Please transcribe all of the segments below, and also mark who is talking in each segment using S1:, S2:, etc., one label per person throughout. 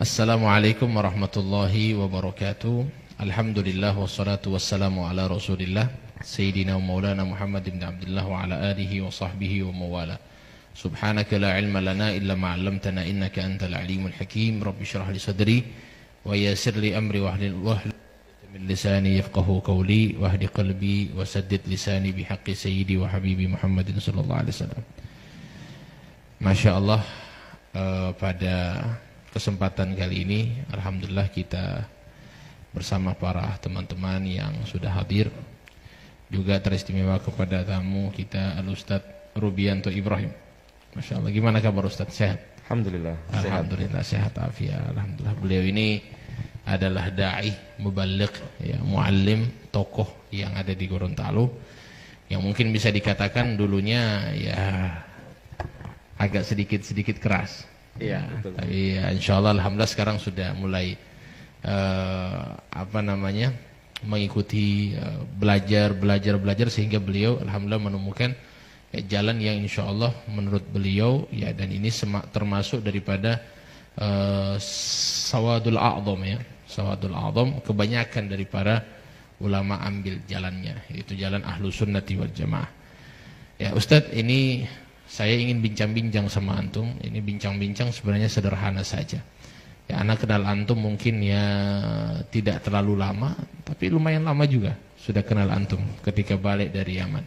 S1: Assalamualaikum warahmatullahi wabarakatuh. Alhamdulillah wassalatu wassalamu ala Rasulillah Sayyidina wa Maulana Muhammad ibn Abdullah wa ala alihi wa sahbihi wa mawala. Subhanaka la ilma lana illa ma 'allamtana innaka antal alimul hakim. Rabbi shrah li sadri wa yassir li amri wahlul 'uqdatam min lisani yafqahu qawli wahdi qalbi wa saddid lisani bihaqqi sayyidi wa habibi Muhammadin sallallahu alaihi wasallam. Masya Allah, pada kesempatan kali ini alhamdulillah kita bersama para teman-teman yang sudah hadir, juga teristimewa kepada tamu kita Al-Ustadz Rubianto Ibrahim. Masya Allah, gimana kabar Ustadz? Sehat?
S2: Alhamdulillah.
S1: Alhamdulillah sehat afiat. Alhamdulillah, beliau ini adalah da'i, muballigh, ya, muallim, tokoh yang ada di Gorontalo, yang mungkin bisa dikatakan dulunya ya agak sedikit keras.
S2: Iya, betul.
S1: Tapi ya, insya Allah alhamdulillah sekarang sudah mulai mengikuti belajar sehingga beliau alhamdulillah menemukan jalan yang insya Allah menurut beliau ya, dan ini termasuk daripada sawadul a'dham ya. Sawadul a'dham, kebanyakan dari para ulama ambil jalannya, yaitu jalan ahlu sunnati wal jamaah. Ya Ustadz, ini saya ingin bincang-bincang sama antum. Ini bincang-bincang sebenarnya sederhana saja. Ya, anak kenal antum mungkin ya tidak terlalu lama, tapi lumayan lama juga sudah kenal antum ketika balik dari Yaman.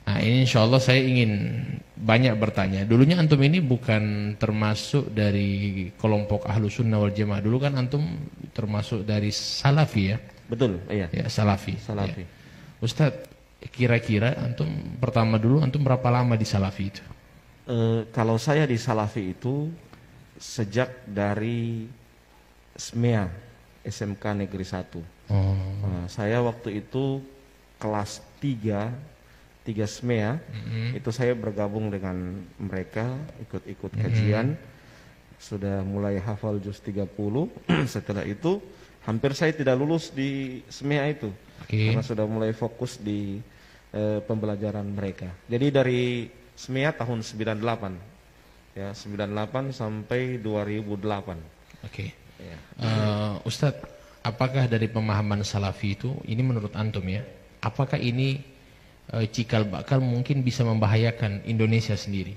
S1: Nah, ini insya Allah saya ingin banyak bertanya. Dulunya antum ini bukan termasuk dari kelompok ahlu sunnah wal jamaah. Dulu kan antum termasuk dari salafi ya.
S2: Betul, iya.
S1: Ya, salafi.
S2: Salafi.
S1: Ya. Ustadz, kira-kira antum pertama dulu antum berapa lama di salafi itu?
S2: Kalau saya di salafi itu sejak dari SMEA, SMK Negeri 1. Nah, saya waktu itu kelas 3 SMEA, itu saya bergabung dengan mereka, ikut kajian, sudah mulai hafal juz 30. Setelah itu hampir saya tidak lulus di SMEA itu, karena sudah mulai fokus di pembelajaran mereka. Jadi dari SMEA tahun 98 ya, 98 sampai 2008. Ya.
S1: Ustadz, apakah dari pemahaman salafi itu, ini menurut antum ya, apakah ini cikal bakal mungkin bisa membahayakan Indonesia sendiri?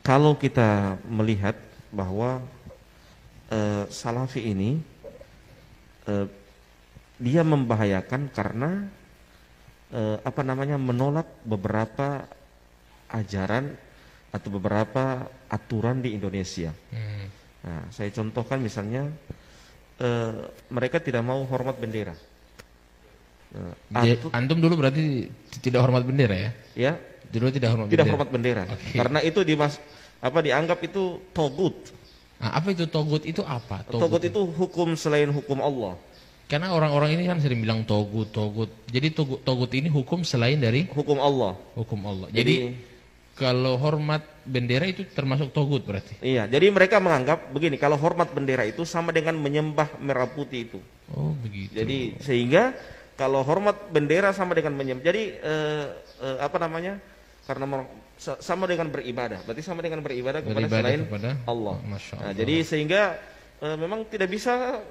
S2: Kalau kita melihat bahwa salafi ini dia membahayakan karena menolak beberapa ajaran atau beberapa aturan di Indonesia. Nah, saya contohkan misalnya mereka tidak mau hormat bendera.
S1: Antum dulu berarti tidak hormat bendera ya?
S2: Ya,
S1: dulu tidak hormat
S2: bendera. Karena itu dianggap itu togut.
S1: Nah, apa itu togut? Itu apa?
S2: Togut itu hukum selain hukum Allah.
S1: Karena orang-orang ini kan sering bilang togut. Jadi togut ini hukum selain dari
S2: hukum Allah.
S1: Hukum Allah. Jadi kalau hormat bendera itu termasuk togut berarti? Iya.
S2: Jadi mereka menganggap begini, kalau hormat bendera itu sama dengan menyembah merah putih itu.
S1: Oh begitu.
S2: Jadi sehingga kalau hormat bendera sama dengan menyembah. Jadi karena sama dengan beribadah. Berarti sama dengan beribadah kepada selain Allah.
S1: Masya Allah.
S2: Nah, jadi sehingga memang tidak bisa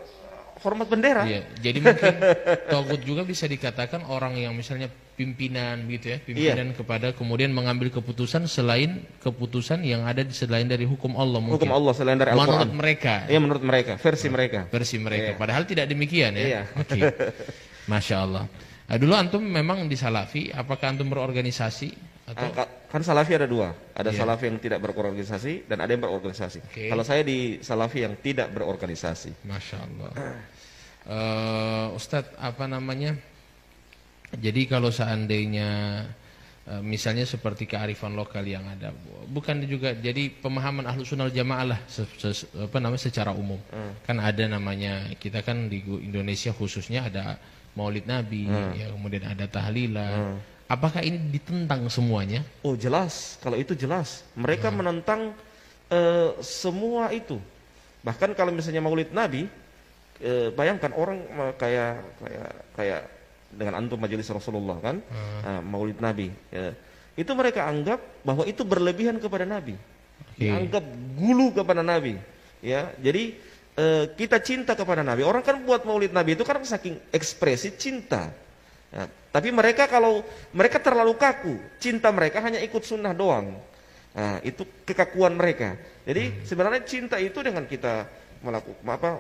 S2: hormat bendera.
S1: Iya, jadi mungkin togut juga bisa dikatakan orang yang misalnya pimpinan gitu ya, pimpinan kepada kemudian mengambil keputusan selain keputusan yang ada selain dari hukum Allah mungkin.
S2: Hukum Allah selain dari Al-Qur'an.
S1: Menurut mereka.
S2: Iya, menurut mereka, versi mereka.
S1: Iya. Padahal tidak demikian ya.
S2: Iya.
S1: Oke. Masya Allah. Nah, dulu antum memang di salafi, apakah antum berorganisasi atau?
S2: Kan salafi ada dua, ada salafi yang tidak berorganisasi dan ada yang berorganisasi. Kalau saya di salafi yang tidak berorganisasi.
S1: Masya Allah. Ustadz, jadi kalau seandainya misalnya seperti kearifan lokal yang ada, bukan juga jadi pemahaman ahlu sunnah jamaah lah secara umum. Kan ada namanya, kita kan di Indonesia khususnya ada Maulid Nabi, ya, kemudian ada tahlilan. Apakah ini ditentang semuanya?
S2: Oh jelas, kalau itu jelas. Mereka menentang semua itu. Bahkan kalau misalnya Maulid Nabi, bayangkan orang kayak dengan antum majelis Rasulullah kan, Maulid Nabi, itu mereka anggap bahwa itu berlebihan kepada Nabi. dianggap gulu kepada Nabi. Ya, jadi kita cinta kepada Nabi. Orang kan buat maulid Nabi itu karena saking ekspresi cinta. Ya, tapi mereka kalau mereka terlalu kaku, cinta mereka hanya ikut sunnah doang. Nah, itu kekakuan mereka. Jadi sebenarnya cinta itu dengan kita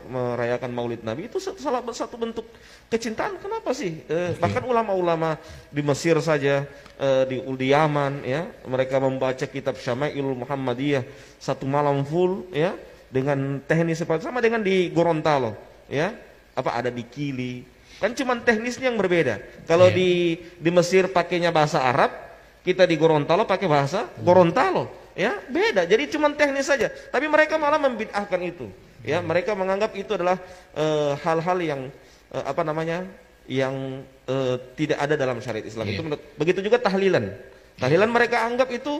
S2: merayakan maulid Nabi itu salah satu bentuk kecintaan. Kenapa sih? Bahkan ulama-ulama di Mesir saja, di Yaman, ya, mereka membaca kitab Syama'ilul Muhammadiyah satu malam full, ya, dengan teknis seperti sama dengan di Gorontalo, ya, ada di Kili, kan cuman teknisnya yang berbeda. Kalau di Mesir pakainya bahasa Arab, kita di Gorontalo pakai bahasa Gorontalo, ya, beda. Jadi cuman teknis saja. Tapi mereka malah membid'ahkan itu. Ya, mereka menganggap itu adalah hal-hal yang yang tidak ada dalam syariat Islam. Itu begitu juga tahlilan. Tahlilan mereka anggap itu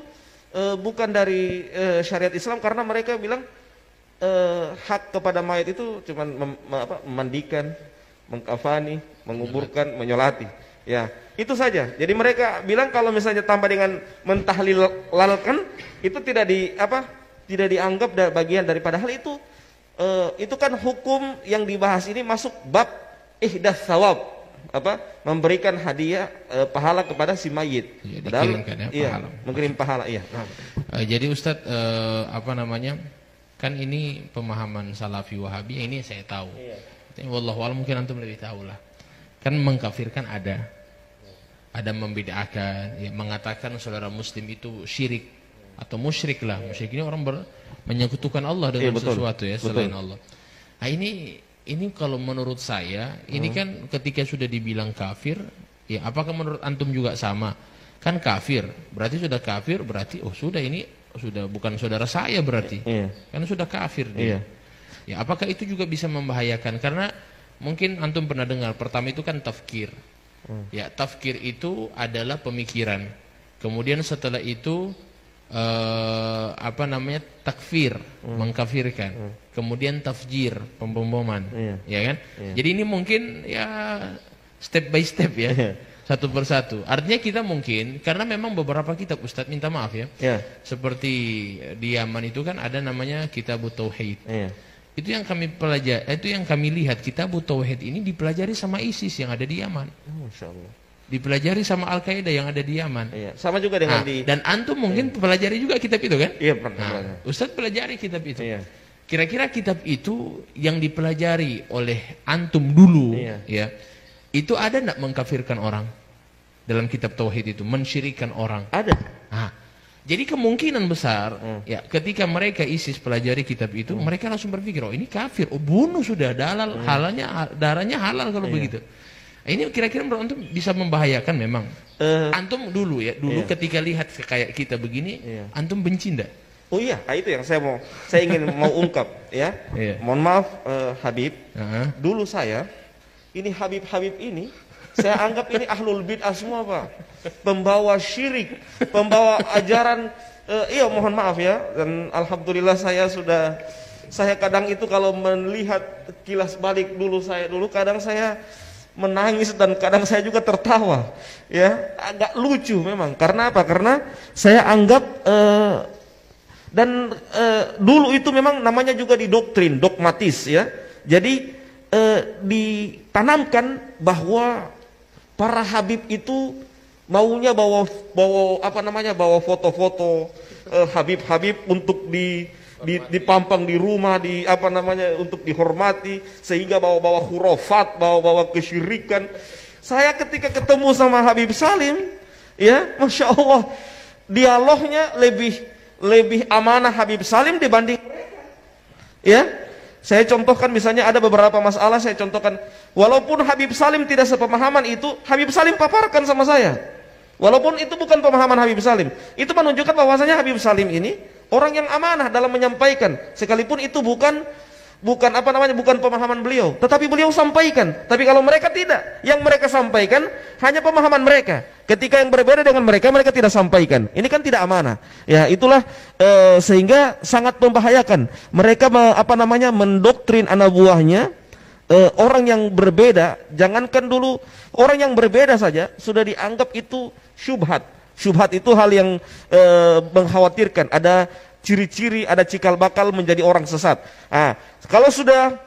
S2: bukan dari syariat Islam karena mereka bilang hak kepada mayat itu cuma memandikan, mengkafani, menguburkan, menyolati. Ya, itu saja. Jadi mereka bilang kalau misalnya tambah dengan mentahlilalkan itu tidak dianggap bagian daripada hal itu. Itu kan hukum yang dibahas ini masuk bab ihdas sawab, memberikan hadiah pahala kepada si mayit. Padahal mengirim pahala. Iya.
S1: Jadi Ustadz kan ini pemahaman Salafi Wahabi, ini saya tahu. Wallahu a'lam, mungkin antum lebih tahu lah. Kan mengkafirkan ada membid'ahkan, ya, mengatakan saudara muslim itu syirik atau musyrik lah. Musyrik ini orang menyekutukan Allah dengan sesuatu, ya, selain Allah. Nah, ini kalau menurut saya, ini kan ketika sudah dibilang kafir, ya, apakah menurut antum juga sama? Kan kafir, berarti sudah kafir, berarti sudah ini sudah bukan saudara saya berarti. Karena sudah kafir dia. Ya, apakah itu juga bisa membahayakan? Karena mungkin antum pernah dengar, pertama itu kan tafkir. Ya, tafkir itu adalah pemikiran. Kemudian setelah itu takfir, mengkafirkan. Kemudian tafjir, pemboman, ya kan? Jadi ini mungkin ya step by step, ya. Satu persatu. Artinya kita mungkin, karena memang beberapa kitab, Ustadz minta maaf ya, seperti di Yaman itu kan ada namanya Kitabut Tauhid. Itu yang kami pelajari, itu yang kami lihat, Kitabut Tauhid ini dipelajari sama ISIS yang ada di Yaman. Masya Allah. Dipelajari sama Al-Qaeda yang ada di Yaman.
S2: Sama juga dengan
S1: dan antum mungkin pelajari juga kitab itu kan?
S2: Iya, pernah.
S1: Ustadz pelajari kitab itu. Kira-kira kitab itu yang dipelajari oleh antum dulu, ya, itu ada enggak mengkafirkan orang? Dalam kitab tauhid itu mensyirikan orang.
S2: Ada.
S1: Jadi kemungkinan besar, ya, ketika mereka ISIS pelajari kitab itu, mereka langsung berpikir, ini kafir, bunuh sudah, darahnya halal kalau begitu. Ini kira-kira menurut antum bisa membahayakan memang. Antum dulu ketika lihat kayak kita begini, antum benci enggak?
S2: Oh iya, itu yang saya ingin mau ungkap, ya. Mohon maaf, Habib. Dulu ini Habib ini, saya anggap ini ahlul bid'ah semua, Pak. Pembawa syirik, pembawa ajaran, mohon maaf ya. Dan alhamdulillah saya kadang itu kalau melihat kilas balik kadang saya menangis dan kadang saya juga tertawa, ya, agak lucu memang. Karena apa? Karena saya anggap dulu itu memang namanya juga didoktrin, dogmatis, ya. Jadi ditanamkan bahwa para habib itu maunya bawa foto-foto habib untuk dipampang di rumah, untuk dihormati, sehingga bawa-bawa khurafat, bawa kesyirikan. Saya ketika ketemu sama Habib Salim, ya, Masya Allah, dialognya lebih amanah Habib Salim dibanding mereka. Ya, saya contohkan misalnya ada beberapa masalah, saya contohkan, walaupun Habib Salim tidak sepemahaman itu, Habib Salim paparkan sama saya. Walaupun itu bukan pemahaman Habib Salim, itu menunjukkan bahwasanya Habib Salim ini orang yang amanah dalam menyampaikan, sekalipun itu bukan pemahaman beliau, tetapi beliau sampaikan. Tapi kalau mereka tidak, yang mereka sampaikan hanya pemahaman mereka. Ketika yang berbeda dengan mereka tidak sampaikan. Ini kan tidak amanah. Ya, itulah sehingga sangat membahayakan. Mereka mendoktrin anak buahnya, orang yang berbeda. Jangankan dulu orang yang berbeda saja sudah dianggap itu syubhat. Syubhat itu hal yang mengkhawatirkan. ciri-ciri, ada cikal bakal menjadi orang sesat. Nah, kalau sudah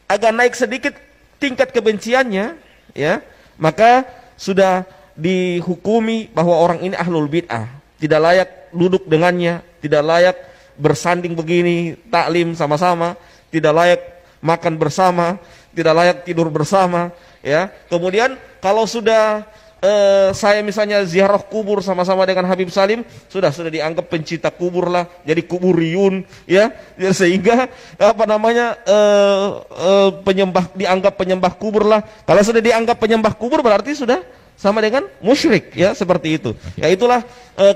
S2: agak naik sedikit tingkat kebenciannya, ya, maka sudah dihukumi bahwa orang ini ahlul bid'ah, tidak layak duduk dengannya, tidak layak bersanding begini, taklim sama-sama, tidak layak makan bersama, tidak layak tidur bersama, ya. Kemudian kalau sudah saya misalnya ziarah kubur sama-sama dengan Habib Salim, sudah dianggap pencinta kubur lah, jadi kuburiyun, ya, sehingga apa namanya dianggap penyembah kubur lah. Kalau sudah dianggap penyembah kubur berarti sudah sama dengan musyrik, ya, seperti itu. Ya, itulah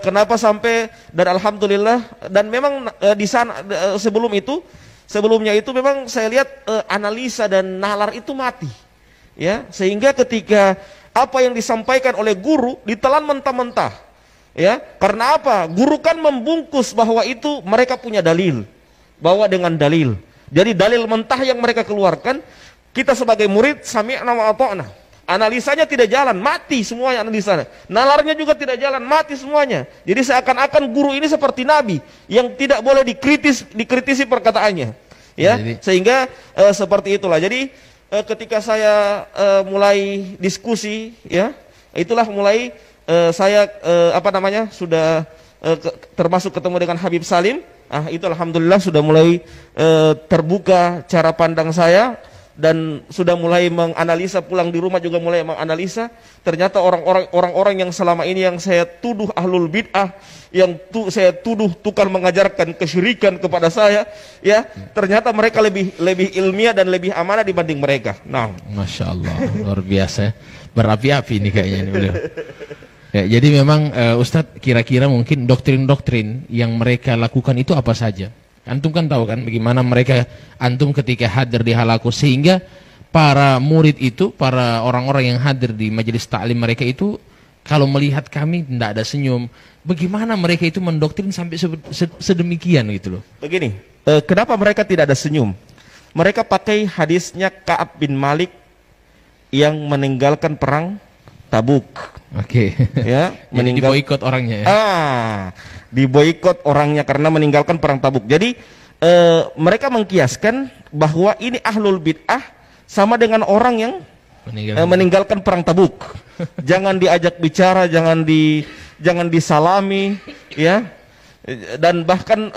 S2: kenapa sampai, dan alhamdulillah, dan memang di sana sebelumnya itu memang saya lihat analisa dan nalar itu mati, ya, sehingga ketika apa yang disampaikan oleh guru ditelan mentah-mentah, ya, karena apa? Guru kan membungkus bahwa itu mereka punya dalil, bahwa dengan dalil. Jadi dalil mentah yang mereka keluarkan, kita sebagai murid sami'na wa ata'na. Analisanya tidak jalan, mati semuanya analisanya. Nalarnya juga tidak jalan, mati semuanya. Jadi seakan-akan guru ini seperti nabi yang tidak boleh dikritisi perkataannya, ya.
S3: Jadi,
S2: sehingga seperti itulah. Jadi ketika saya mulai diskusi, ya, itulah mulai saya sudah termasuk ketemu dengan Habib Salim. Itu alhamdulillah sudah mulai terbuka cara pandang saya, dan sudah mulai menganalisa, pulang di rumah juga mulai menganalisa. Ternyata orang-orang yang selama ini yang saya tuduh ahlul bid'ah, yang saya tuduh tukang mengajarkan kesyirikan kepada saya, ya, ternyata mereka lebih ilmiah dan lebih amanah dibanding mereka. Nah,
S1: Masya Allah, luar biasa, berapi-api ini kayaknya ini beliau. Ya, jadi memang Ustadz, kira-kira mungkin doktrin-doktrin yang mereka lakukan itu apa saja? Antum kan tahu kan bagaimana mereka, antum ketika hadir di halaku, sehingga para murid itu, para orang-orang yang hadir di majelis taklim mereka itu, kalau melihat kami tidak ada senyum. Bagaimana mereka itu mendoktrin sampai sedemikian gitu loh.
S2: Begini, kenapa mereka tidak ada senyum? Mereka pakai hadisnya Ka'ab bin Malik yang meninggalkan perang Tabuk.
S1: Oke.
S2: Ya,
S1: diboikot orangnya ya.
S2: Diboikot orangnya karena meninggalkan perang Tabuk. Jadi mereka mengkiaskan bahwa ini ahlul bid'ah sama dengan orang yang meninggalkan perang Tabuk. Jangan diajak bicara, jangan disalami, ya. Dan bahkan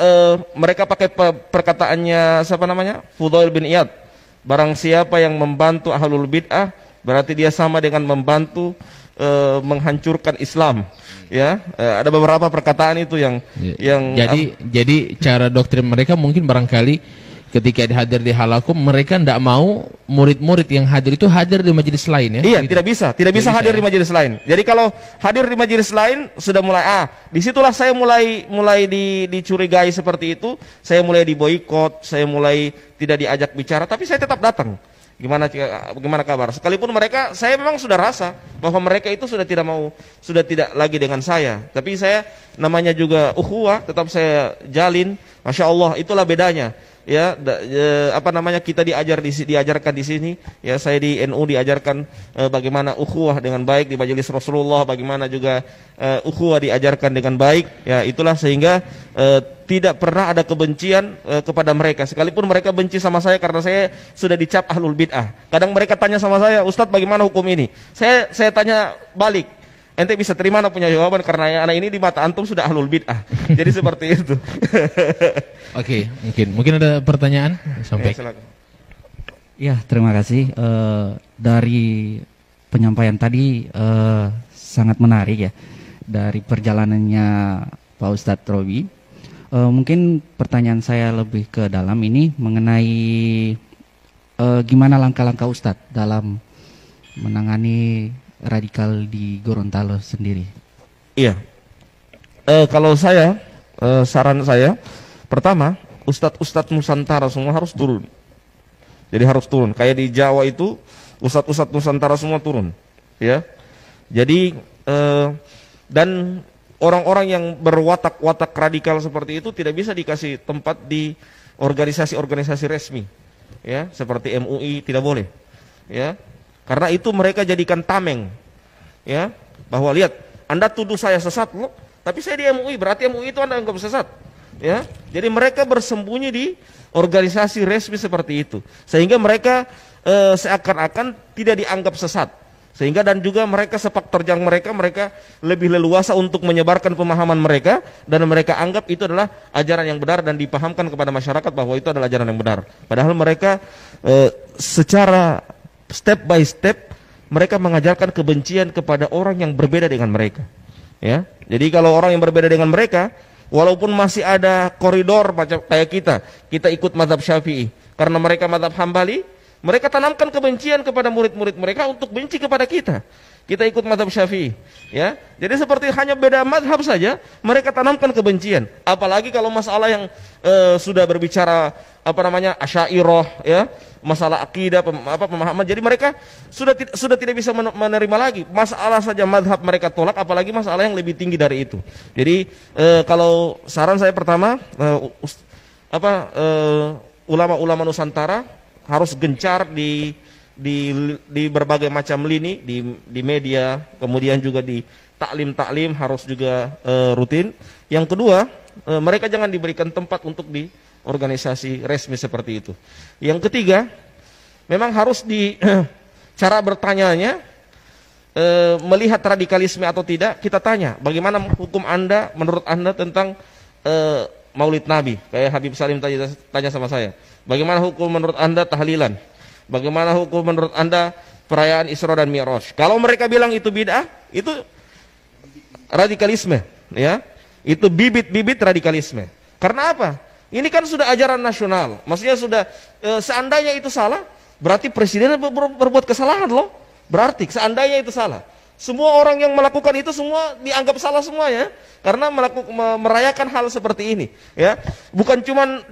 S2: mereka pakai perkataannya siapa namanya? Fudail bin Iyad. Barang siapa yang membantu ahlul bid'ah, berarti dia sama dengan membantu menghancurkan Islam, ya. Ada beberapa perkataan itu yang
S1: jadi cara doktrin mereka mungkin barangkali ketika hadir di halakum, mereka tidak mau murid-murid yang hadir itu hadir di majelis lain, ya.
S2: Iya,
S1: gitu.
S2: tidak bisa hadir di majelis lain. Jadi kalau hadir di majelis lain sudah mulai disitulah saya mulai dicurigai seperti itu. Saya mulai diboikot, saya mulai tidak diajak bicara, tapi saya tetap datang. Gimana kabar? Sekalipun mereka, saya memang sudah rasa bahwa mereka itu sudah tidak lagi dengan saya. Tapi saya, namanya juga ukhuwah, tetap saya jalin. Masya Allah, itulah bedanya. Ya, kita diajarkan di sini. Ya, saya di NU diajarkan bagaimana ukhuwah dengan baik di majelis Rasulullah, bagaimana juga ukhuwah diajarkan dengan baik. Ya, itulah sehingga tidak pernah ada kebencian kepada mereka. Sekalipun mereka benci sama saya karena saya sudah dicap ahlul bid'ah. Kadang mereka tanya sama saya, Ustadz bagaimana hukum ini? Saya tanya balik. Ente bisa terima anak punya jawaban karena anak ini di mata antum sudah ahlul bid'ah. Jadi seperti itu.
S1: Oke, mungkin ada pertanyaan sampai.
S3: Ya, terima kasih. Dari penyampaian tadi sangat menarik, ya, dari perjalanannya Pak Ustadz Robi. Mungkin pertanyaan saya lebih ke dalam ini mengenai gimana langkah-langkah Ustadz dalam menangani radikal di Gorontalo sendiri.
S2: Iya. Kalau saya, saran saya, pertama, ustadz Nusantara semua harus turun. Jadi harus turun. Kayak di Jawa itu, ustadz Nusantara semua turun. Ya. Jadi, dan orang-orang yang berwatak-watak radikal seperti itu tidak bisa dikasih tempat di organisasi-organisasi resmi. Ya, seperti MUI tidak boleh. Ya. Karena itu mereka jadikan tameng, ya, bahwa lihat, Anda tuduh saya sesat, loh, tapi saya di MUI, berarti MUI itu Anda anggap sesat, ya. Jadi mereka bersembunyi di organisasi resmi seperti itu, sehingga mereka seakan-akan tidak dianggap sesat. Sehingga dan juga mereka sepak terjang mereka lebih leluasa untuk menyebarkan pemahaman mereka, dan mereka anggap itu adalah ajaran yang benar dan dipahamkan kepada masyarakat bahwa itu adalah ajaran yang benar. Padahal mereka secara step by step mereka mengajarkan kebencian kepada orang yang berbeda dengan mereka. Ya, jadi kalau orang yang berbeda dengan mereka, walaupun masih ada koridor macam kayak kita ikut mazhab Syafi'i, karena mereka mazhab Hambali, mereka tanamkan kebencian kepada murid-murid mereka untuk benci kepada kita. Kita ikut mazhab Syafi'i, ya. Jadi seperti hanya beda mazhab saja, mereka tanamkan kebencian. Apalagi kalau masalah yang sudah berbicara Asy'ariyah, ya, masalah akidah, pemahaman. Jadi mereka sudah tidak bisa menerima lagi. Masalah saja mazhab mereka tolak, apalagi masalah yang lebih tinggi dari itu. Jadi kalau saran saya pertama, ulama-ulama Nusantara harus gencar di berbagai macam lini, di media, kemudian juga di taklim harus juga rutin. Yang kedua, mereka jangan diberikan tempat untuk di organisasi resmi seperti itu. Yang ketiga, memang harus di cara bertanyanya, melihat radikalisme atau tidak, kita tanya bagaimana hukum Anda, menurut Anda tentang Maulid Nabi. Kayak Habib Salim tanya sama saya, bagaimana hukum menurut Anda tahlilan? Bagaimana hukum menurut Anda perayaan Isra dan Mi'raj? Kalau mereka bilang itu bid'ah, itu radikalisme, ya. Itu bibit-bibit radikalisme. Karena apa? Ini kan sudah ajaran nasional. Maksudnya sudah seandainya itu salah, berarti presiden berbuat kesalahan loh. Berarti seandainya itu salah, semua orang yang melakukan itu semua dianggap salah semuanya, karena merayakan hal seperti ini, ya. Bukan cuman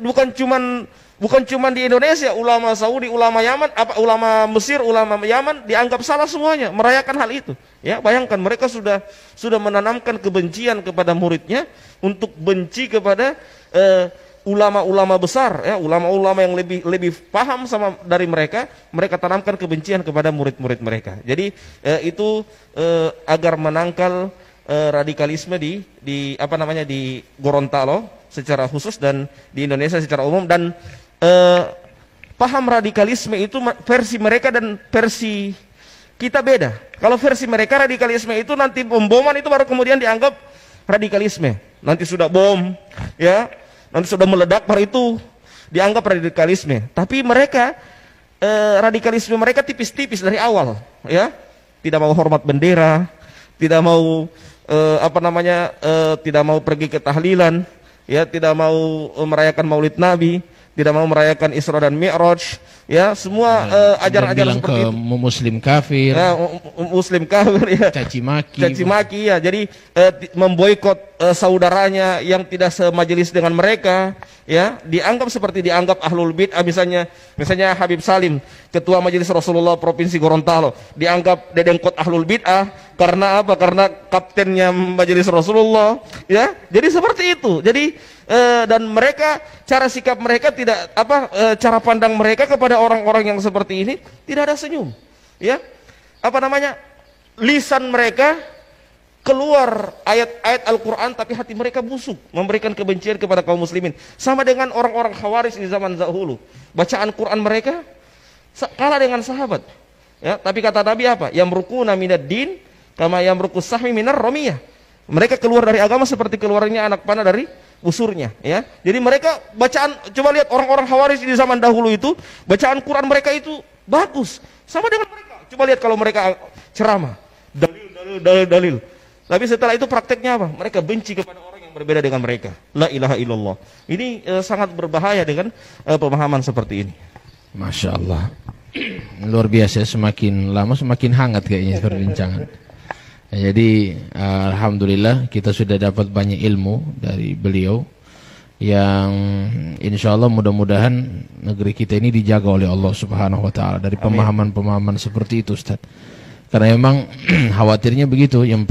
S2: di Indonesia, ulama Saudi, ulama Yaman, ulama Mesir, ulama Yaman dianggap salah semuanya merayakan hal itu. Ya, bayangkan mereka sudah menanamkan kebencian kepada muridnya untuk benci kepada ulama-ulama besar, ya, ulama-ulama yang lebih paham sama dari mereka tanamkan kebencian kepada murid-murid mereka. Jadi itu agar menangkal radikalisme di Gorontalo secara khusus dan di Indonesia secara umum. Dan paham radikalisme itu versi mereka dan versi kita beda. Kalau versi mereka radikalisme itu nanti pemboman itu baru kemudian dianggap radikalisme. Nanti sudah bom, ya, nanti sudah meledak, baru itu dianggap radikalisme. Tapi mereka radikalisme mereka tipis-tipis dari awal, ya. Tidak mau hormat bendera, tidak mau tidak mau pergi ke tahlilan, ya, tidak mau merayakan Maulid Nabi, tidak mau merayakan Isra dan Mi'raj, ya, semua ajaran-ajaran seperti itu. Muslim kafir, ya, muslim kafir, ya, caci maki, ya. Jadi memboikot saudaranya yang tidak semajelis dengan mereka, ya, dianggap seperti dianggap ahlul bid'ah. Misalnya Habib Salim, ketua majelis Rasulullah Provinsi Gorontalo, dianggap dedengkot ahlul bid'ah karena apa? Karena kaptennya majelis Rasulullah, ya. Jadi seperti itu. Jadi dan mereka, cara sikap mereka tidak cara pandang mereka kepada orang-orang yang seperti ini tidak ada senyum, ya. Lisan mereka keluar ayat-ayat Al-Quran, tapi hati mereka busuk, memberikan kebencian kepada kaum muslimin. Sama dengan orang-orang Khawarij di zaman dahulu, bacaan Quran mereka kalah dengan sahabat, ya. Tapi kata Nabi apa? Yamruquna minad din kama yamruqus sahmi minar ramiyah. Mereka keluar dari agama seperti keluarnya anak panah dari busurnya, ya. Jadi mereka bacaan, coba lihat orang-orang Khawarij di zaman dahulu itu, bacaan Quran mereka itu bagus. Sama dengan mereka. Coba lihat kalau mereka ceramah, dalil. Tapi setelah itu prakteknya apa? Mereka benci kepada orang yang berbeda dengan mereka. La ilaha illallah. Ini sangat berbahaya dengan pemahaman seperti ini.
S1: Masya Allah. Luar biasa, semakin lama semakin hangat kayaknya perbincangan. Jadi alhamdulillah kita sudah dapat banyak ilmu dari beliau, yang insya Allah mudah-mudahan negeri kita ini dijaga oleh Allah Subhanahu Wa Taala dari pemahaman-pemahaman seperti itu, Ustaz. Karena memang khawatirnya begitu, yang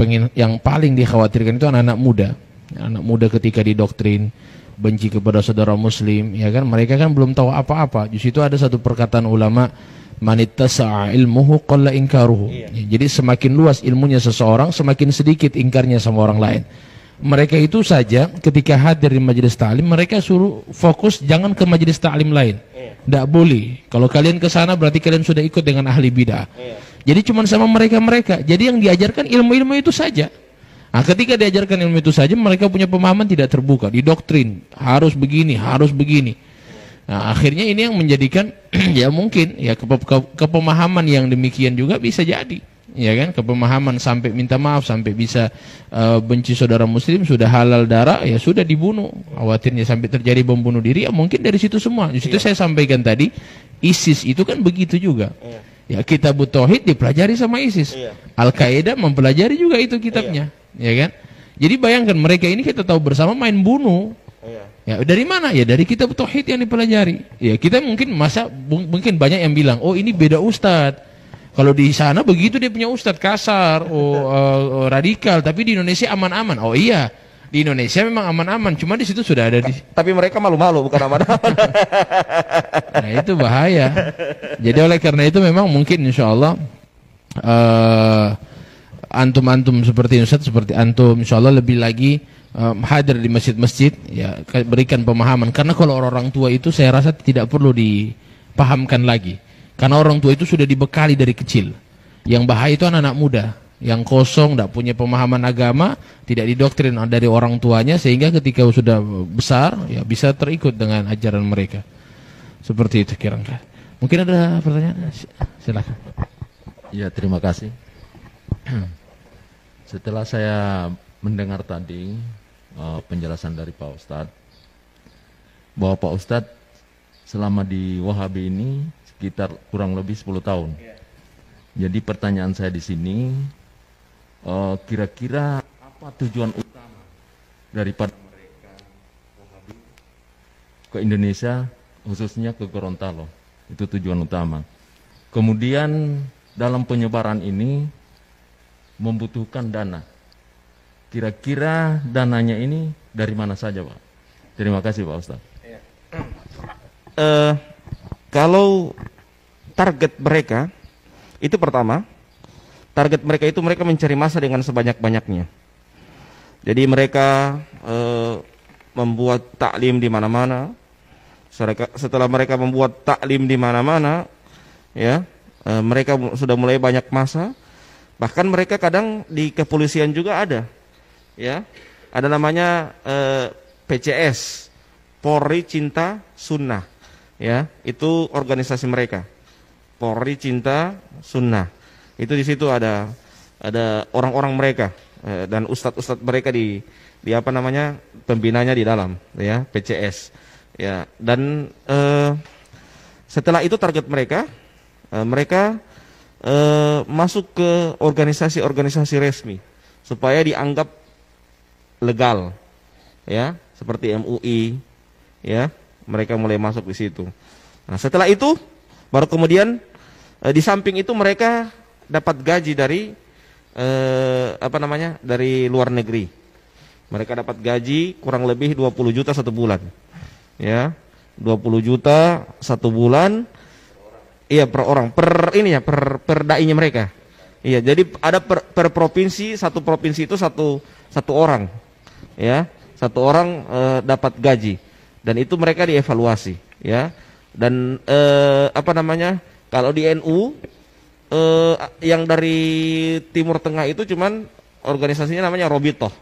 S1: paling dikhawatirkan itu anak-anak muda. Anak muda ketika didoktrin benci kepada saudara muslim, ya kan, mereka kan belum tahu apa-apa. Di situ ada satu perkataan ulama, manittasa'a ilmuhu qalla inkaruhu. Jadi semakin luas ilmunya seseorang, semakin sedikit ingkarnya sama orang lain. mereka itu saja ketika hadir di majelis ta'lim mereka suruh fokus jangan ke majelis ta'lim lain. Tidak boleh. Kalau kalian ke sana berarti kalian sudah ikut dengan ahli bidah. Jadi cuma sama mereka-mereka. Jadi yang diajarkan ilmu-ilmu itu saja. Nah, ketika diajarkan ilmu itu saja mereka punya pemahaman tidak terbuka, didoktrin harus begini, harus begini. Nah, akhirnya ini yang menjadikan ya mungkin ya kepemahaman yang demikian juga bisa jadi. Ya kan, kepemahaman sampai minta maaf, sampai bisa benci saudara muslim, sudah halal darah, ya sudah dibunuh. Khawatirnya sampai terjadi bom bunuh diri, ya mungkin dari situ semua. Di situ saya sampaikan tadi, ISIS itu kan begitu juga. Ya, kitab tauhid dipelajari sama ISIS. Al-Qaeda mempelajari juga itu kitabnya. Ya kan? Jadi bayangkan mereka ini kita tahu bersama main bunuh. Ya, dari mana? Ya dari kitab tauhid yang dipelajari. Ya, kita mungkin mungkin banyak yang bilang, "Oh, ini beda ustadz. Kalau di sana begitu dia punya ustadz kasar, radikal, tapi di Indonesia aman-aman." Oh iya, di Indonesia memang aman-aman, cuma di situ sudah ada
S2: Tapi mereka malu-malu bukan aman-aman.
S1: Nah, itu bahaya. Jadi oleh karena itu memang mungkin insya Allah antum-antum seperti Ustaz, seperti antum insya Allah lebih lagi hadir di masjid-masjid, ya berikan pemahaman. Karena kalau orang tua itu saya rasa tidak perlu dipahamkan lagi. Karena orang tua itu sudah dibekali dari kecil. Yang bahaya itu anak-anak muda yang kosong, tidak punya pemahaman agama, tidak didoktrin dari orang tuanya, sehingga ketika sudah besar ya bisa terikut dengan ajaran mereka. Seperti itu kira-kira. Mungkin ada pertanyaan? Silakan.
S4: Ya, terima kasih. Setelah saya mendengar tadi penjelasan dari Pak Ustadz, bahwa Pak Ustadz selama di Wahabi ini sekitar kurang lebih 10 tahun. Jadi pertanyaan saya di sini, kira-kira apa tujuan utama daripada mereka Wahabi ke Indonesia, khususnya ke Gorontalo? Itu tujuan utama. Kemudian dalam penyebaran ini membutuhkan dana. Kira-kira dananya ini dari mana saja, Pak? Terima kasih, Pak Ustadz.
S2: Kalau target mereka itu pertama, target mereka itu mereka mencari masa dengan sebanyak-banyaknya. Jadi mereka membuat taklim di mana-mana. Setelah mereka membuat taklim di mana-mana, ya mereka sudah mulai banyak masa. Bahkan mereka kadang di kepolisian juga ada, ya, ada namanya PCS, Polri Cinta Sunnah, ya, itu organisasi mereka, Polri Cinta Sunnah. Itu di situ ada orang-orang mereka dan ustadz-ustadz mereka di apa namanya pembinanya di dalam, ya, PCS, ya. Dan setelah itu target mereka, mereka masuk ke organisasi-organisasi resmi supaya dianggap legal, ya, seperti MUI, ya, mereka mulai masuk di situ. Nah, setelah itu baru kemudian di samping itu mereka dapat gaji dari apa namanya dari luar negeri. Mereka dapat gaji kurang lebih 20 juta satu bulan, ya, 20 juta satu bulan. Iya, per orang, per ini ya, per dai-nya mereka. Iya, jadi ada per provinsi, satu provinsi itu satu orang, ya, satu orang dapat gaji, dan itu mereka dievaluasi, ya. Dan apa namanya, kalau di NU yang dari Timur Tengah itu cuman organisasinya namanya Robitoh,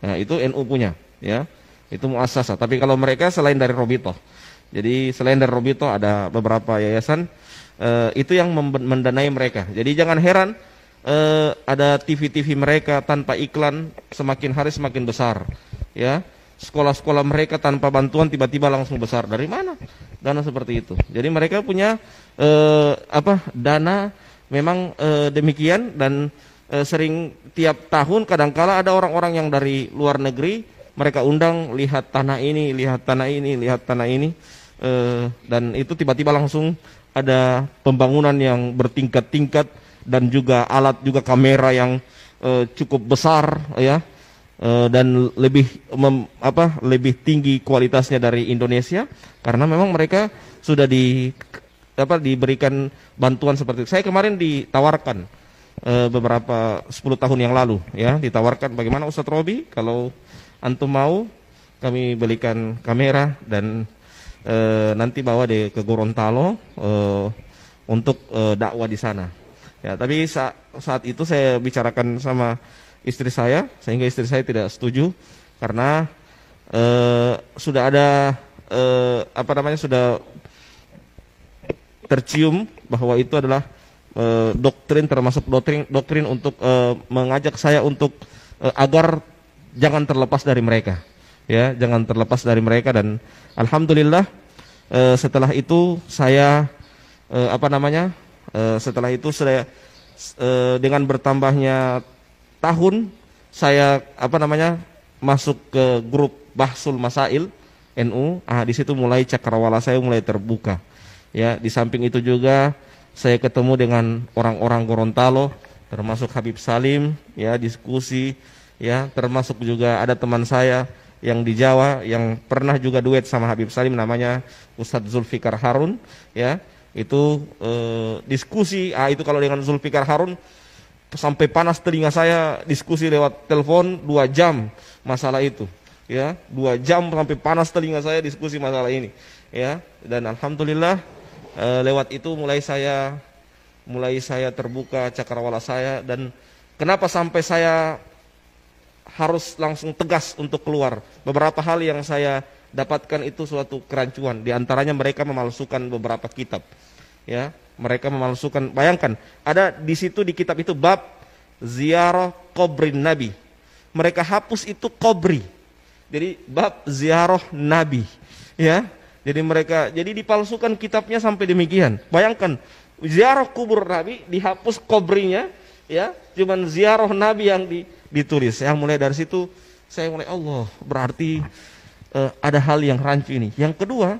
S2: ya, itu NU punya, ya, itu muassasah. Tapi kalau mereka selain dari Robitoh, jadi selain dari Robito ada beberapa yayasan itu yang mendanai mereka. Jadi jangan heran ada TV-TV mereka tanpa iklan semakin hari semakin besar, ya. Sekolah-sekolah mereka tanpa bantuan tiba-tiba langsung besar. Dari mana dana seperti itu? Jadi mereka punya dana memang demikian. Dan sering tiap tahun kadangkala ada orang-orang yang dari luar negeri mereka undang, lihat tanah ini, lihat tanah ini, lihat tanah ini. Dan itu tiba-tiba langsung ada pembangunan yang bertingkat-tingkat dan juga alat juga kamera yang cukup besar, ya, dan lebih tinggi kualitasnya dari Indonesia, karena memang mereka sudah diberikan bantuan seperti itu. Saya kemarin ditawarkan beberapa 10 tahun yang lalu ya, ditawarkan bagaimana Ustadz Robi kalau antum mau kami belikan kamera dan nanti bawa ke Gorontalo untuk dakwah di sana. Ya, tapi saat itu saya bicarakan sama istri saya, sehingga istri saya tidak setuju karena sudah ada sudah tercium bahwa itu adalah doktrin, termasuk doktrin untuk mengajak saya untuk agar jangan terlepas dari mereka. Ya, jangan terlepas dari mereka. Dan alhamdulillah setelah itu saya setelah itu saya dengan bertambahnya tahun saya masuk ke grup Bahsul Masail NU. Di situ mulai cakrawala saya mulai terbuka. Ya, di samping itu juga saya ketemu dengan orang-orang Gorontalo, termasuk Habib Salim, ya, diskusi, ya, termasuk juga ada teman saya yang di Jawa yang pernah juga duet sama Habib Salim, namanya Ustadz Zulfikar Harun, ya, itu diskusi. Itu kalau dengan Zulfikar Harun sampai panas telinga saya, diskusi lewat telepon 2 jam masalah itu, ya, 2 jam sampai panas telinga saya diskusi masalah ini, ya. Dan alhamdulillah lewat itu mulai saya terbuka cakrawala saya. Dan kenapa sampai saya harus langsung tegas untuk keluar? Beberapa hal yang saya dapatkan itu suatu kerancuan. Di antaranya mereka memalsukan beberapa kitab. Ya, mereka memalsukan. Bayangkan, ada di situ di kitab itu bab ziarah kubrin Nabi. Mereka hapus itu kubri. Jadi bab ziarah Nabi. Ya, jadi dipalsukan kitabnya sampai demikian. Bayangkan, ziarah kubur Nabi dihapus kubrinya, ya, cuman ziarah Nabi yang ditulis. Yang mulai dari situ saya mulai, Allah, berarti ada hal yang rancu ini. Yang kedua,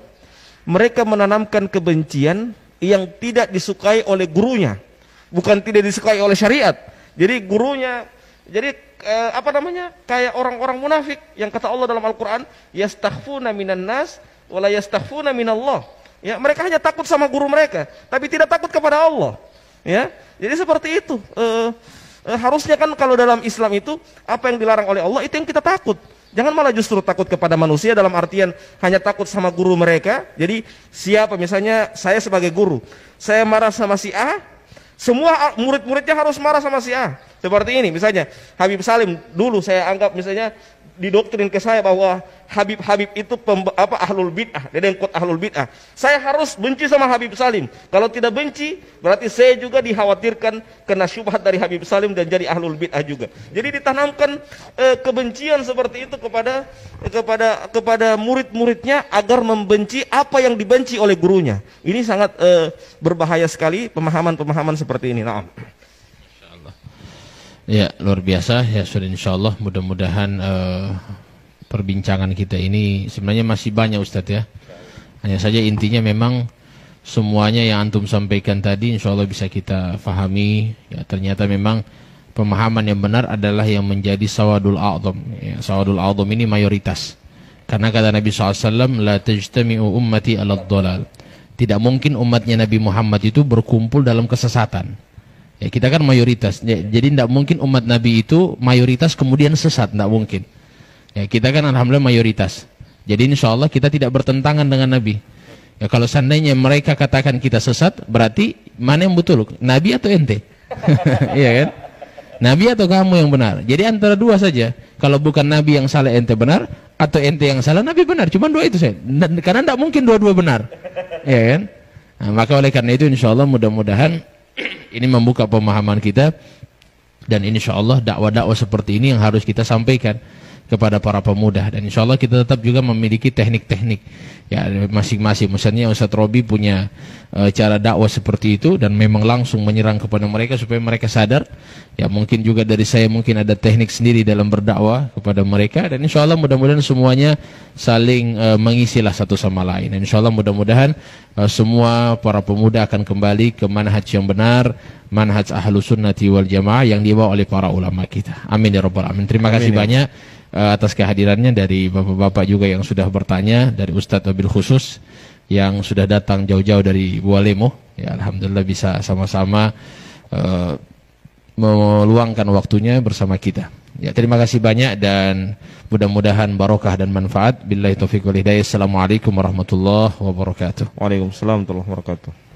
S2: mereka menanamkan kebencian yang tidak disukai oleh gurunya, bukan tidak disukai oleh syariat. Jadi gurunya, kayak orang-orang munafik yang kata Allah dalam Al-Quran, yastakhfuna minan nas wala yastakhfuna minallah. Ya, mereka hanya takut sama guru mereka, tapi tidak takut kepada Allah. Ya, jadi seperti itu. Harusnya kan kalau dalam Islam itu apa yang dilarang oleh Allah itu yang kita takut. Jangan malah justru takut kepada manusia dalam artian hanya takut sama guru mereka. Jadi siapa, misalnya saya sebagai guru, saya marah sama si A, semua murid-muridnya harus marah sama si A. Seperti ini misalnya, Habib Salim dulu saya anggap misalnya didoktrin ke saya bahwa Habib itu ahlul bid'ah, dedengkot ahlul bid'ah. Saya harus benci sama Habib Salim. Kalau tidak benci, berarti saya juga dikhawatirkan kena syubhat dari Habib Salim dan jadi ahlul bid'ah juga. Jadi ditanamkan kebencian seperti itu kepada murid-muridnya agar membenci apa yang dibenci oleh gurunya. Ini sangat berbahaya sekali pemahaman-pemahaman seperti ini. Naam.
S1: Ya, luar biasa ya, sudah insyaallah. Mudah-mudahan perbincangan kita ini sebenarnya masih banyak Ustadz ya. Hanya saja intinya memang semuanya yang antum sampaikan tadi insyaallah bisa kita fahami. Ya, ternyata memang pemahaman yang benar adalah yang menjadi sawadul a'zam. Ya, sawadul a'zam ini mayoritas. Karena kata Nabi SAW, la tajtami'u ummati ala dhalal. Tidak mungkin umatnya Nabi Muhammad itu berkumpul dalam kesesatan. Ya, kita kan mayoritas, jadi tidak mungkin umat Nabi itu mayoritas kemudian sesat, tidak mungkin. Ya, kita kan alhamdulillah mayoritas. Jadi insya Allah kita tidak bertentangan dengan Nabi. Ya, kalau seandainya mereka katakan kita sesat, berarti mana yang betul? Nabi atau ente? Iya kan? Nabi atau kamu yang benar? Jadi antara dua saja. Kalau bukan Nabi yang salah ente benar, atau ente yang salah Nabi benar. Cuma dua itu saja. Karena tidak mungkin dua-dua benar. Iya kan? Nah, maka oleh karena itu insya Allah mudah-mudahan ini membuka pemahaman kita, dan insya Allah dakwah-dakwah seperti ini yang harus kita sampaikan kepada para pemuda. Dan insya Allah kita tetap juga memiliki teknik-teknik ya masing-masing. Misalnya Ustadz Robi punya cara dakwah seperti itu, dan memang langsung menyerang kepada mereka supaya mereka sadar. Ya, mungkin juga dari saya mungkin ada teknik sendiri dalam berdakwah kepada mereka, dan insya Allah mudah-mudahan semuanya saling mengisilah satu sama lain. Dan insya Allah mudah-mudahan semua para pemuda akan kembali ke manhaj yang benar, manhaj ahlus sunnati wal jamaah yang dibawa oleh para ulama kita. Amin ya rabbal alamin. Terima kasih banyak atas kehadirannya dari bapak-bapak juga yang sudah bertanya, dari Ustadz wabil khusus yang sudah datang jauh-jauh dari Bualemo. Ya, alhamdulillah bisa sama-sama meluangkan waktunya bersama kita. Ya, terima kasih banyak dan mudah-mudahan barokah dan manfaat. Billahi taufiq wal hidayah. Assalamualaikum warahmatullahi wabarakatuh.
S2: Waalaikumsalam warahmatullahi wabarakatuh.